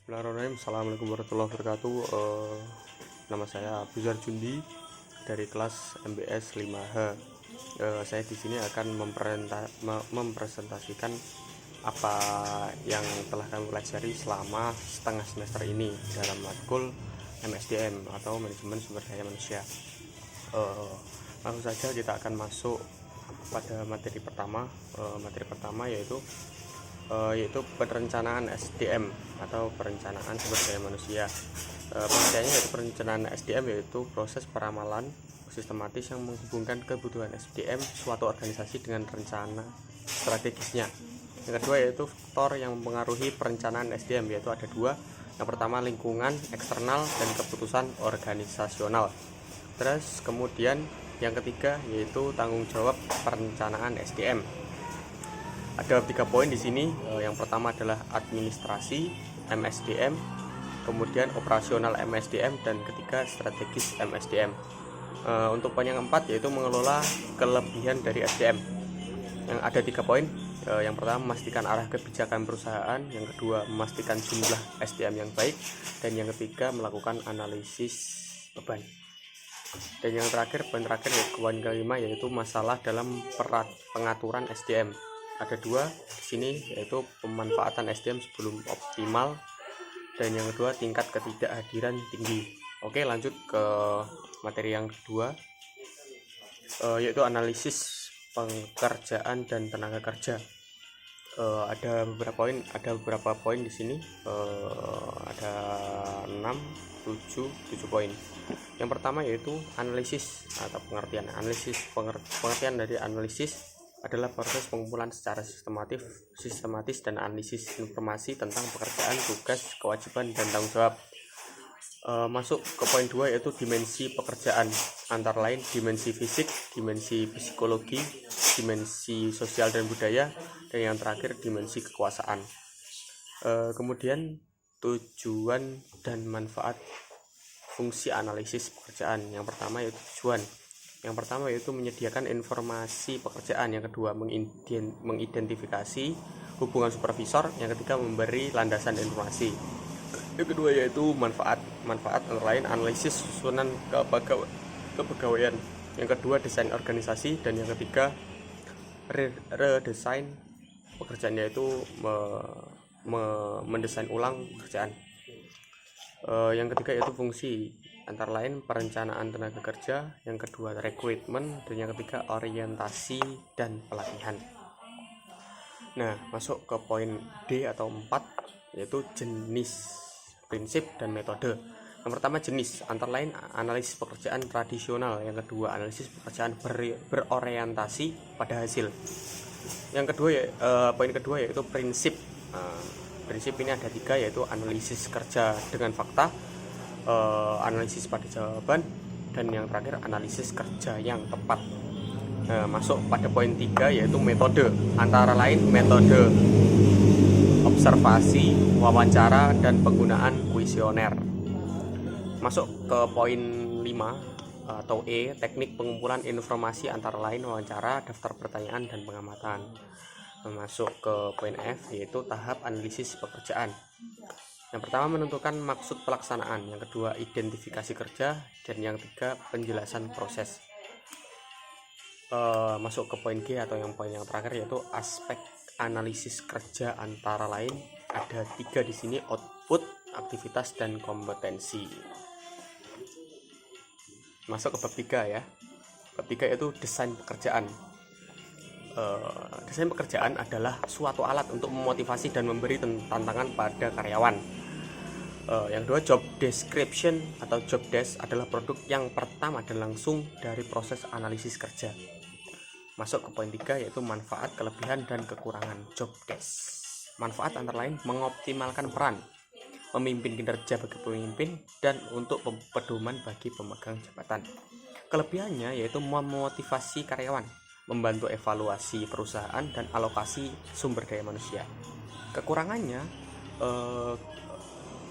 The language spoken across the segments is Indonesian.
Bismillahirrahmanirrahim. Assalamualaikum warahmatullahi wabarakatuh. Nama saya Abuzar Jundi dari kelas MBS 5H. Saya di sini akan mempresentasikan apa yang telah kami pelajari selama setengah semester ini dalam matkul MSDM atau Manajemen Sumber Daya Manusia. Langsung saja kita akan masuk pada materi pertama. Materi pertama yaitu perencanaan SDM atau perencanaan sumber daya manusia. Pengertiannya yaitu perencanaan SDM yaitu proses peramalan sistematis yang menghubungkan kebutuhan SDM suatu organisasi dengan rencana strategisnya. Yang kedua yaitu faktor yang mempengaruhi perencanaan SDM, yaitu ada dua. Yang pertama lingkungan eksternal dan keputusan organisasional. Terus kemudian yang ketiga yaitu tanggung jawab perencanaan SDM. Ada 3 poin di sini. Yang pertama adalah administrasi MSDM, kemudian operasional MSDM, dan ketiga strategis MSDM. Untuk poin yang keempat yaitu mengelola kelebihan dari SDM. Yang ada 3 poin. Yang pertama memastikan arah kebijakan perusahaan, yang kedua memastikan jumlah SDM yang baik, dan yang ketiga melakukan analisis beban. Dan yang terakhir, poin terakhir poin kelima yaitu masalah dalam pengaturan SDM. Ada 2 di sini yaitu pemanfaatan SDM sebelum optimal, dan yang kedua tingkat ketidakhadiran tinggi. Oke, lanjut ke materi yang kedua, yaitu analisis pekerjaan dan tenaga kerja. Ada beberapa poin di sini. Ada 7 poin. Yang pertama yaitu analisis atau pengertian. Pengertian dari analisis adalah proses pengumpulan secara sistematis dan analisis informasi tentang pekerjaan, tugas, kewajiban, dan tanggung jawab. Masuk ke poin 2 yaitu dimensi pekerjaan, antara lain dimensi fisik, dimensi psikologi, dimensi sosial dan budaya, dan yang terakhir dimensi kekuasaan. Kemudian tujuan dan manfaat fungsi analisis pekerjaan. Yang pertama yaitu tujuan. Yang pertama yaitu menyediakan informasi pekerjaan, yang kedua mengidentifikasi hubungan supervisor, yang ketiga memberi landasan informasi. Yang kedua yaitu manfaat antara lain analisis susunan kepegawaian, yang kedua desain organisasi, dan yang ketiga redesain pekerjaan yaitu mendesain ulang pekerjaan. Yang ketiga yaitu fungsi, antara lain perencanaan tenaga kerja, yang kedua rekrutmen, dan yang ketiga orientasi dan pelatihan. Nah, masuk ke poin D atau 4 yaitu jenis, prinsip, dan metode. Yang pertama jenis, antara lain analisis pekerjaan tradisional, yang kedua analisis pekerjaan berorientasi pada hasil. Yang kedua poin kedua yaitu prinsip. Prinsip ini ada 3 yaitu analisis kerja dengan fakta, analisis pada jawaban, dan yang terakhir analisis kerja yang tepat. Masuk pada poin 3 yaitu metode, antara lain metode observasi, wawancara, dan penggunaan kuesioner. Masuk ke poin 5 atau E, teknik pengumpulan informasi, antara lain wawancara, daftar pertanyaan, dan pengamatan. Masuk ke poin F yaitu tahap analisis pekerjaan. Yang pertama menentukan maksud pelaksanaan, yang kedua identifikasi kerja, dan yang ketiga penjelasan proses. Masuk ke poin G atau poin yang terakhir yaitu aspek analisis kerja, antara lain ada 3 di sini: output, aktivitas, dan kompetensi. Masuk ke bab 3 ya. Bab 3 yaitu desain pekerjaan. Desain pekerjaan adalah suatu alat untuk memotivasi dan memberi tantangan pada karyawan. Yang kedua job description atau job desk adalah produk yang pertama dan langsung dari proses analisis kerja. Masuk ke poin 3 yaitu manfaat, kelebihan, dan kekurangan job desk. Manfaat antara lain mengoptimalkan peran, memimpin kinerja bagi pemimpin, dan untuk pedoman bagi pemegang jabatan. Kelebihannya yaitu memotivasi karyawan, membantu evaluasi perusahaan, dan alokasi sumber daya manusia. Kekurangannya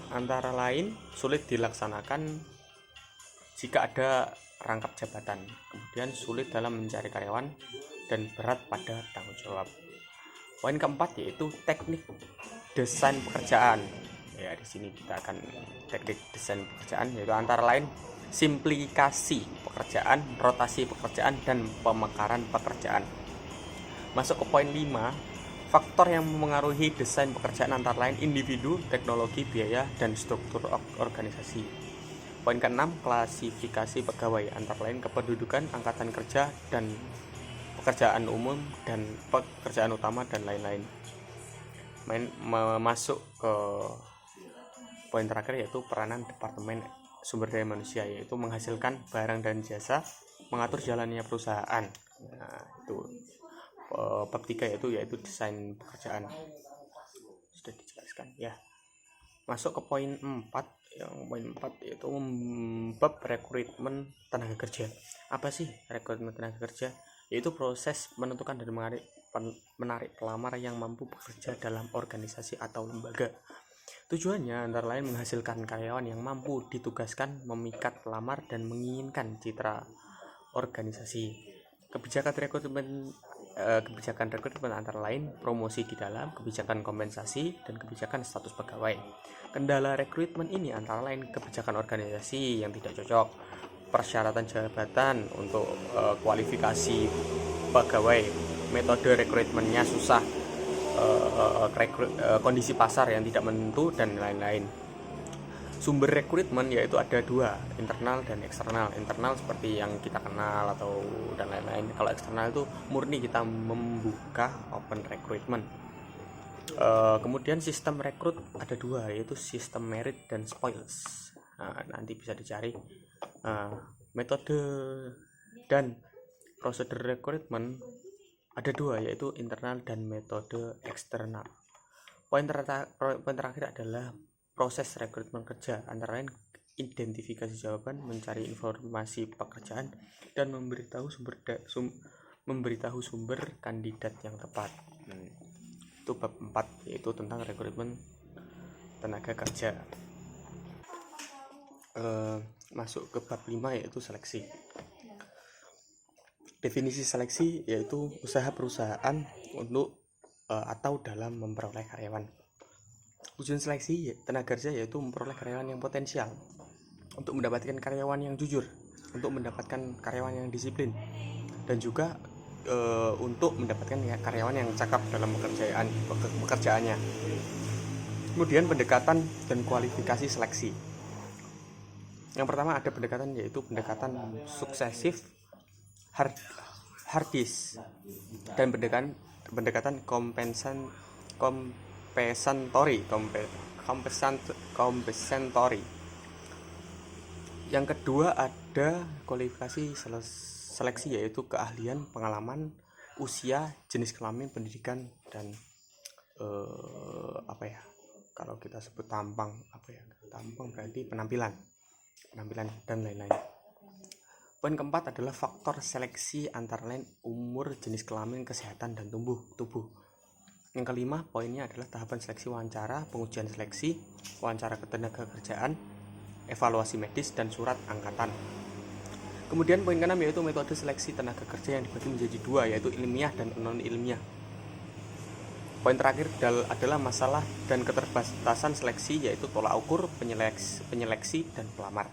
antara lain sulit dilaksanakan jika ada rangkap jabatan, kemudian sulit dalam mencari karyawan, dan berat pada tanggung jawab. Poin keempat yaitu teknik desain pekerjaan. Ya, di sini kita akan teknik desain pekerjaan, yaitu antara lain simplikasi pekerjaan, rotasi pekerjaan, dan pemekaran pekerjaan. Masuk ke poin 5, faktor yang memengaruhi desain pekerjaan antara lain individu, teknologi, biaya, dan struktur organisasi. Poin ke-6, klasifikasi pegawai antara lain kependudukan, angkatan kerja, dan pekerjaan umum dan pekerjaan utama, dan lain-lain. Masuk ke poin terakhir, yaitu peranan departemen sumber daya manusia, yaitu menghasilkan barang dan jasa, mengatur jalannya perusahaan. Nah, itu bab 3 yaitu desain pekerjaan. Sudah dijelaskan ya. Masuk ke poin 4. Yang poin 4 yaitu bab rekrutmen tenaga kerja. Apa sih rekrutmen tenaga kerja? Yaitu proses menentukan dan menarik pelamar yang mampu bekerja dalam organisasi atau lembaga. Tujuannya antara lain menghasilkan karyawan yang mampu ditugaskan, memikat pelamar, dan menginginkan citra organisasi. Kebijakan rekrutmen antara lain promosi di dalam, kebijakan kompensasi, dan kebijakan status pegawai. Kendala rekrutmen ini antara lain kebijakan organisasi yang tidak cocok, persyaratan jabatan untuk kualifikasi pegawai, metode rekrutmennya susah, kondisi pasar yang tidak menentu, dan lain-lain. Sumber rekrutmen yaitu ada 2, internal dan eksternal. Internal seperti yang kita kenal atau dan lain-lain. Kalau eksternal itu murni kita membuka open recruitment. Kemudian sistem rekrut ada 2, yaitu sistem merit dan spoils. Nanti bisa dicari. Metode dan prosedur rekrutmen ada 2, yaitu internal dan metode eksternal. Poin terakhir adalah proses rekrutmen kerja, antara lain identifikasi jawaban, mencari informasi pekerjaan, dan memberitahu sumber kandidat yang tepat. Itu bab 4, yaitu tentang rekrutmen tenaga kerja. Masuk ke bab 5, yaitu seleksi. Definisi seleksi yaitu usaha perusahaan untuk atau dalam memperoleh karyawan. Tujuan seleksi tenaga kerja yaitu memperoleh karyawan yang potensial, untuk mendapatkan karyawan yang jujur, untuk mendapatkan karyawan yang disiplin, dan juga untuk mendapatkan karyawan yang cakap dalam pekerjaannya. Kemudian pendekatan dan kualifikasi seleksi. Yang pertama ada pendekatan, yaitu pendekatan suksesif, hardis, dan pendekatan compensatory. Yang kedua ada kualifikasi seleksi, yaitu keahlian, pengalaman, usia, jenis kelamin, pendidikan, dan kalau kita sebut tampang berarti penampilan dan lain-lain. Poin keempat adalah faktor seleksi, antara lain umur, jenis kelamin, kesehatan, dan tubuh. Yang kelima poinnya adalah tahapan seleksi wawancara, pengujian seleksi, wawancara ketenaga kerjaan, evaluasi medis, dan surat angkatan. Kemudian poin keenam yaitu metode seleksi tenaga kerja yang dibagi menjadi 2, yaitu ilmiah dan non ilmiah. Poin terakhir adalah masalah dan keterbatasan seleksi, yaitu tolak ukur, penyeleksi, dan pelamar.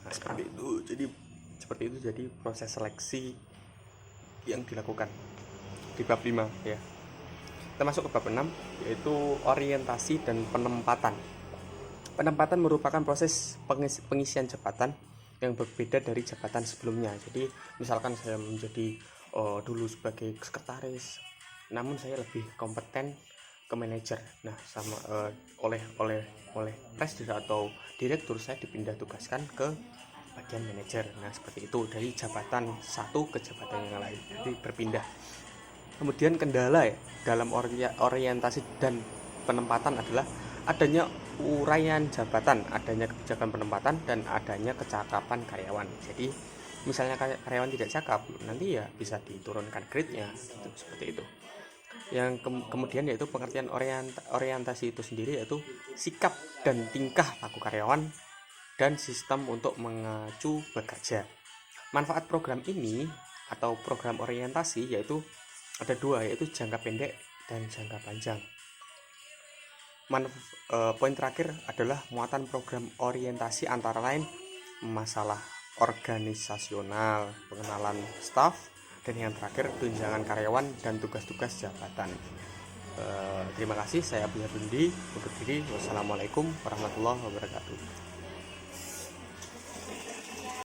Nah, seperti itu jadi proses seleksi yang dilakukan di bab 5 ya. Kita masuk ke bab 6, yaitu orientasi dan penempatan. Penempatan merupakan proses pengisian jabatan yang berbeda dari jabatan sebelumnya. Jadi misalkan saya menjadi dulu sebagai sekretaris, namun saya lebih kompeten ke manajer. Nah, sama oleh presiden atau direktur saya dipindah tugaskan ke bagian manajer. Nah, seperti itu, dari jabatan satu ke jabatan yang lain, jadi berpindah. Kemudian kendala dalam orientasi dan penempatan adalah adanya uraian jabatan, adanya kebijakan penempatan, dan adanya kecakapan karyawan. Jadi misalnya karyawan tidak cakap, nanti ya bisa diturunkan grade-nya gitu, seperti itu. Yang kemudian yaitu pengertian orientasi itu sendiri, yaitu sikap dan tingkah laku karyawan dan sistem untuk mengacu bekerja. Manfaat program ini atau program orientasi yaitu ada 2, yaitu jangka pendek dan jangka panjang. Poin terakhir adalah muatan program orientasi antara lain masalah organisasional, pengenalan staf, dan yang terakhir tunjangan karyawan dan tugas-tugas jabatan. Terima kasih, saya Abdullah Bundi undur diri. Wassalamualaikum warahmatullahi wabarakatuh.